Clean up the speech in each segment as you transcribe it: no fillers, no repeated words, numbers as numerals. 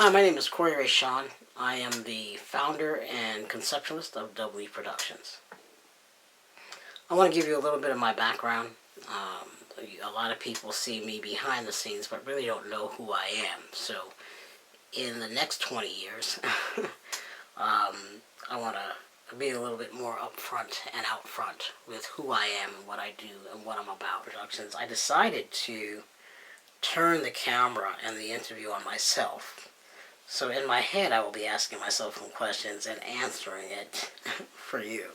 Hi, my name is Kori Raishon. I am the founder and conceptualist of W Productions. I want to give you a little bit of my background. A lot of people see me behind the scenes, but really don't know who I am. So, in the next 20 years, I want to be a little bit more upfront and out front with who I am and what I do and what I'm about. Productions. I decided to turn the camera and the interview on myself. So in my head, I will be asking myself some questions and answering it for you.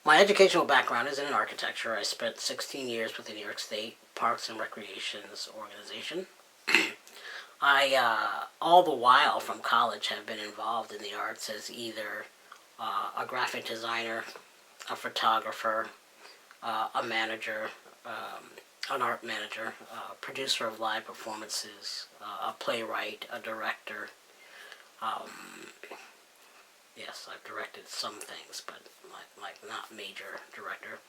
My educational background is in architecture. I spent 16 years with the New York State Parks and Recreations Organization. I, all the while from college, have been involved in the arts as either a graphic designer, a photographer, a manager, an art manager, a producer of live performances, a playwright, a director. Yes, I've directed some things, but like not major director.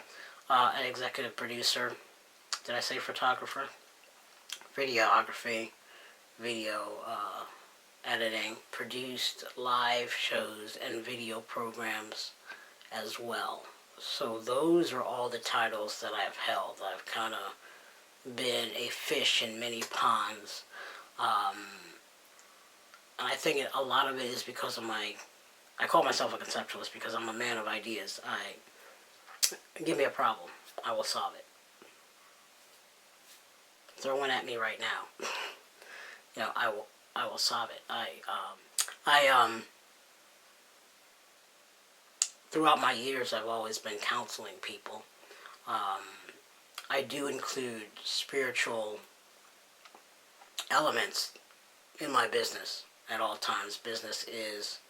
An executive producer. Did I say photographer? Videography, video editing, produced live shows and video programs as well. So those are all the titles that I've held. I've kind of been a fish in many ponds. And I think a lot of it is because of I call myself a conceptualist because I'm a man of ideas. Give me a problem, I will solve it. Throw one at me right now. I will solve it. Throughout my years, I've always been counseling people. I do include spiritual elements in my business at all times. Business is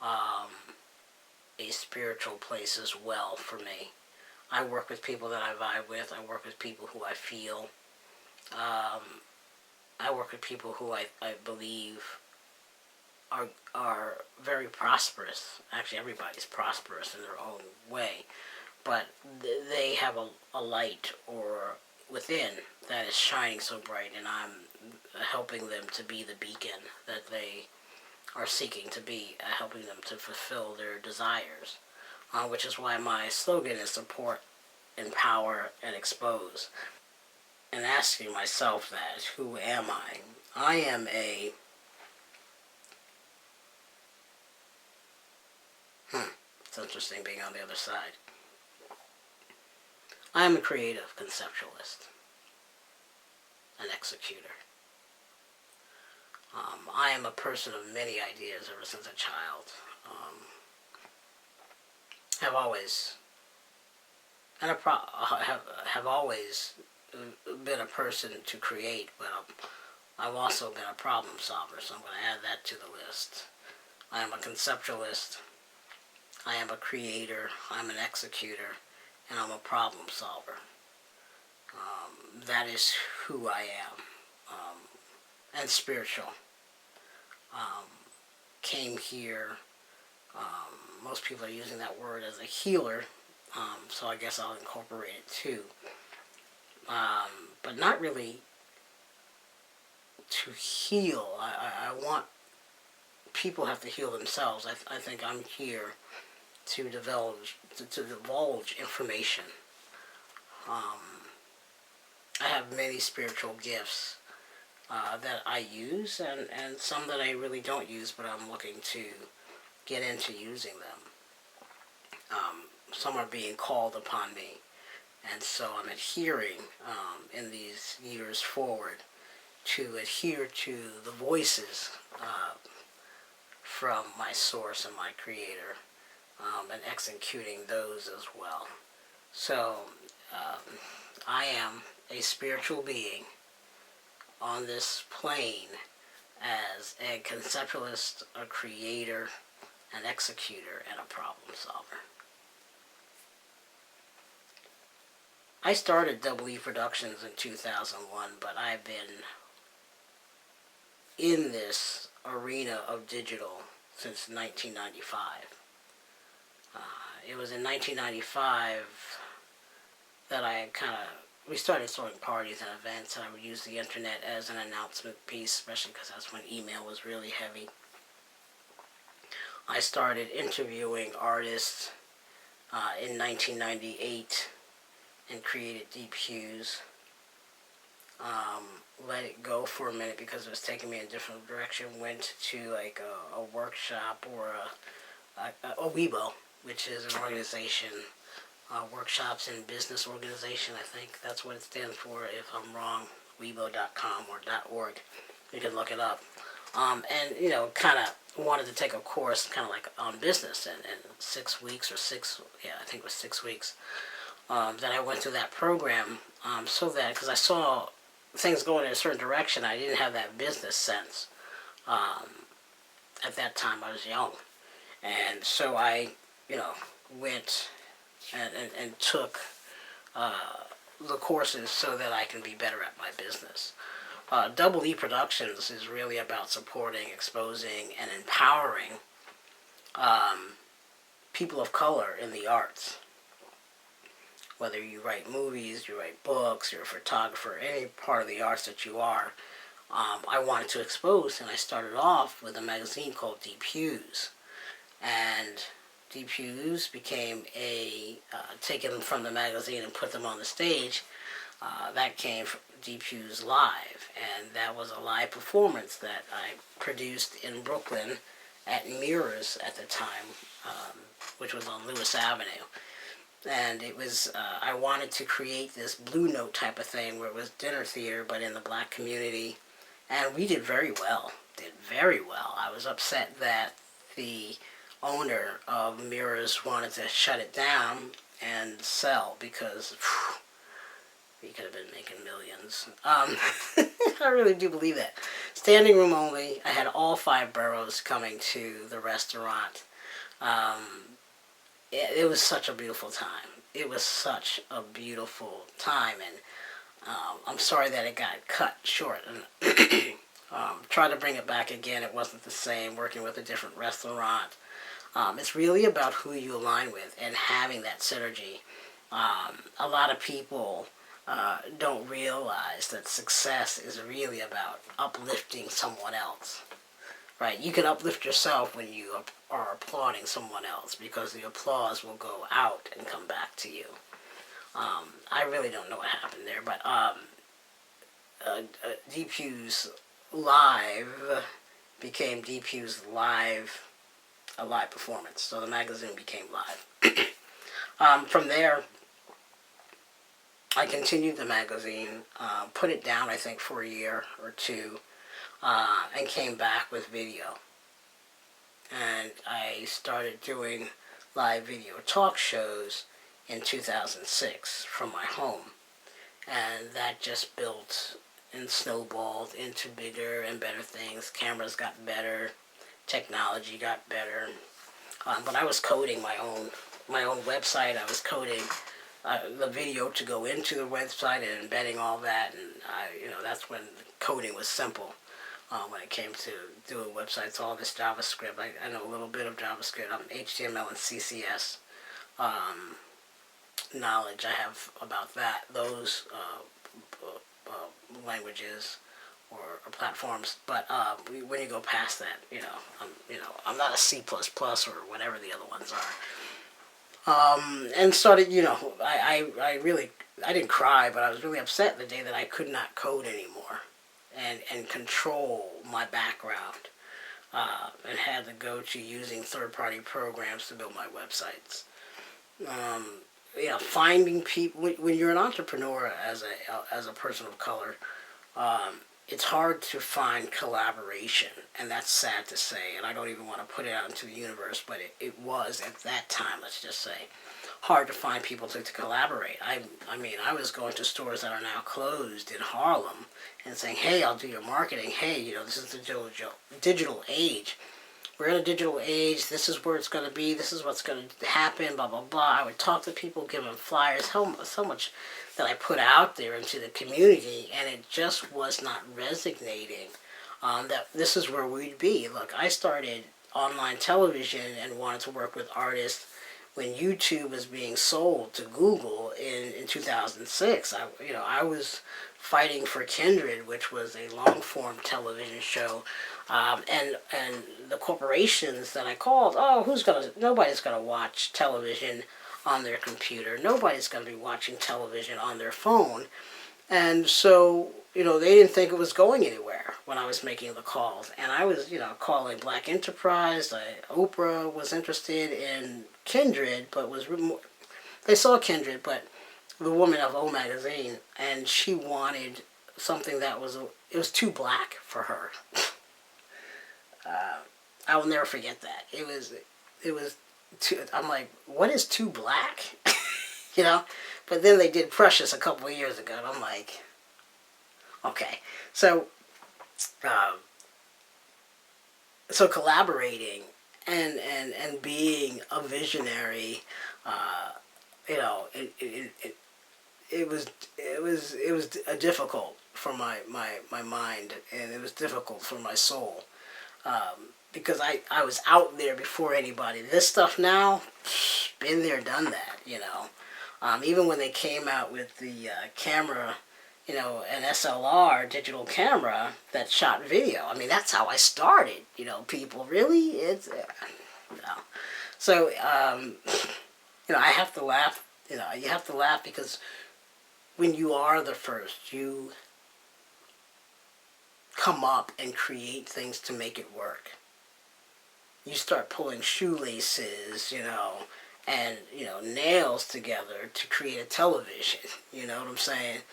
a spiritual place as well for me. I work with people that I vibe with. I work with people who I feel. I work with people who I believe are very prosperous. Actually, everybody's prosperous in their own way. But they have a light or within that is shining so bright, and I'm helping them to be the beacon that they are seeking to be, helping them to fulfill their desires, which is why my slogan is support, empower, and expose. And asking myself that, who am I? I am it's interesting being on the other side. I am a creative conceptualist, an executor. I am a person of many ideas ever since a child. Have always been a person to create, but I've also been a problem solver, so I'm going to add that to the list. I am a conceptualist, I am a creator, I'm an executor, and I'm a problem solver. That is who I am. And spiritual. Came here, most people are using that word as a healer, so I guess I'll incorporate it too. But not really to heal. I want people have to heal themselves. I think I'm here to divulge information. I have many spiritual gifts that I use, and some that I really don't use, but I'm looking to get into using them. Some are being called upon me, and so I'm adhering in these years forward to adhere to the voices from my source and my creator, and executing those as well. So I am a spiritual being on this plane as a conceptualist, a creator, an executor, and a problem solver. I started W Productions in 2001, but I've been in this arena of digital since 1995. It was in 1995 that I kind of we started throwing parties and events, and I would use the internet as an announcement piece, especially because that's when email was really heavy. I started interviewing artists in 1998 and created Deep Hues. Let it go for a minute because it was taking me in a different direction. Went to like a workshop or a WeBo, which is an organization, workshops and business organization. I think that's what it stands for. If I'm wrong, WeBo.com or .org. You can look it up. And kind of wanted to take a course, kind of like on business, and 6 weeks or I think it was 6 weeks. That I went through that program, so that because I saw things going in a certain direction, I didn't have that business sense. At that time, I was young, and so I, went and took the courses so that I can be better at my business. Double E Productions is really about supporting, exposing, and empowering people of color in the arts. Whether you write movies, you write books, you're a photographer, any part of the arts that you are, I wanted to expose, and I started off with a magazine called Deep Hues. And Deep Hues became taken from the magazine and put them on the stage. That came from Deep Hues Live, and that was a live performance that I produced in Brooklyn at Mirrors at the time, which was on Lewis Avenue. And it was, I wanted to create this Blue Note type of thing where it was dinner theater, but in the black community. And we did very well. I was upset that the owner of Mirrors wanted to shut it down and sell because we could have been making millions. I really do believe that. Standing room only. I had all 5 boroughs coming to the restaurant. It was such a beautiful time. And I'm sorry that it got cut short. And tried to bring it back again. It wasn't the same. Working with a different restaurant. It's really about who you align with and having that synergy. A lot of people don't realize that success is really about uplifting someone else. Right? You can uplift yourself when you are applauding someone else because the applause will go out and come back to you. I really don't know what happened there, but Deep Hues Live became Deep Hues Live, a live performance. So the magazine became live. From there, I continued the magazine, put it down, I think, for a year or two, and came back with video. And I started doing live video talk shows in 2006 from my home. And that just built and snowballed into bigger and better things. Cameras got better, technology got better. But I was coding my own website. I was coding the video to go into the website and embedding all that. And that's when coding was simple. When it came to doing websites, all this JavaScript, I know a little bit of JavaScript, HTML and CSS knowledge I have about that, those languages or platforms. But when you go past that, I'm not a C++ or whatever the other ones are. And started, I didn't cry, but I was really upset the day that I could not code anymore. And control my background, and had to go to using third-party programs to build my websites. Finding people when you're an entrepreneur as a person of color, it's hard to find collaboration, and that's sad to say. And I don't even want to put it out into the universe, but it was at that time. Let's just say. Hard to find people to collaborate. I mean, I was going to stores that are now closed in Harlem and saying, hey, I'll do your marketing. Hey, this is the digital age. We're in a digital age. This is where it's going to be. This is what's going to happen, blah, blah, blah. I would talk to people, give them flyers, so much that I put out there into the community, and it just was not resonating that this is where we'd be. Look, I started online television and wanted to work with artists when YouTube was being sold to Google in 2006, I was fighting for Kindred, which was a long form television show, and the corporations that I called, nobody's gonna watch television on their computer, nobody's gonna be watching television on their phone, and so they didn't think it was going anywhere when I was making the calls, and I was calling Black Enterprise. Oprah was interested in Kindred, but they saw Kindred, but the woman of O Magazine, and she wanted something that was too black for her. I will never forget that. It was too. I'm like, what is too black? But then they did Precious a couple of years ago, and I'm like, okay. So collaborating and being a visionary, it was difficult for my mind, and it was difficult for my soul, because I was out there before anybody. This stuff now, been there, done that. Even when they came out with the camera, an SLR digital camera that shot video. I mean, that's how I started. People really, it's So I have to laugh. You have to laugh because when you are the first, you come up and create things to make it work. You start pulling shoelaces, and nails together to create a television. You know what I'm saying?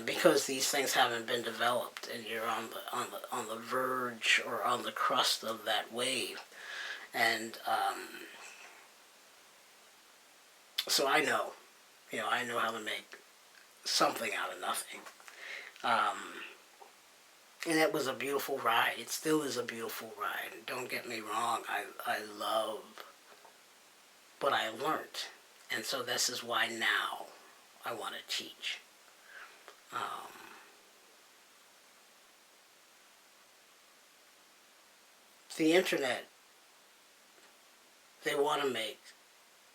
Because these things haven't been developed, and you're on the verge or on the crust of that wave, and so I know how to make something out of nothing, and it was a beautiful ride. It still is a beautiful ride. Don't get me wrong. I love what I learned, and so this is why now I want to teach. The internet, they want to make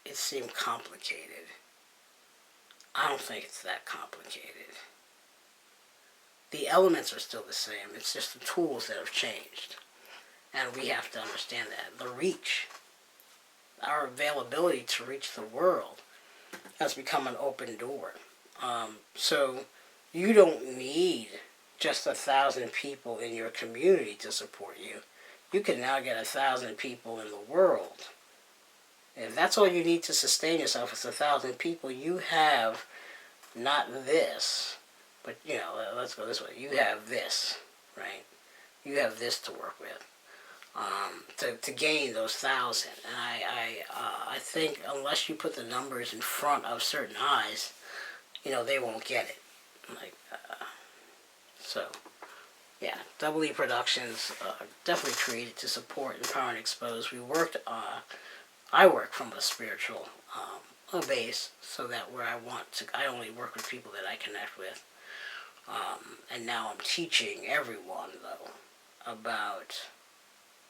it seem complicated. I don't think it's that complicated. The elements are still the same. It's just the tools that have changed. And we have to understand that. The reach, our availability to reach the world has become an open door. So you don't need just 1,000 people in your community to support you. You can now get 1,000 people in the world. If that's all you need to sustain yourself is 1,000 people, you have not this, but let's go this way. You have this, right? You have this to work with, to gain those 1,000. And I think unless you put the numbers in front of certain eyes, they won't get it. Yeah, Double E Productions definitely created to support, empower, and expose. I work from a spiritual base, so that where I only work with people that I connect with. And now I'm teaching everyone, though, about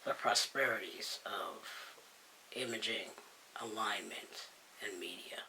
the prosperities of imaging, alignment, and media.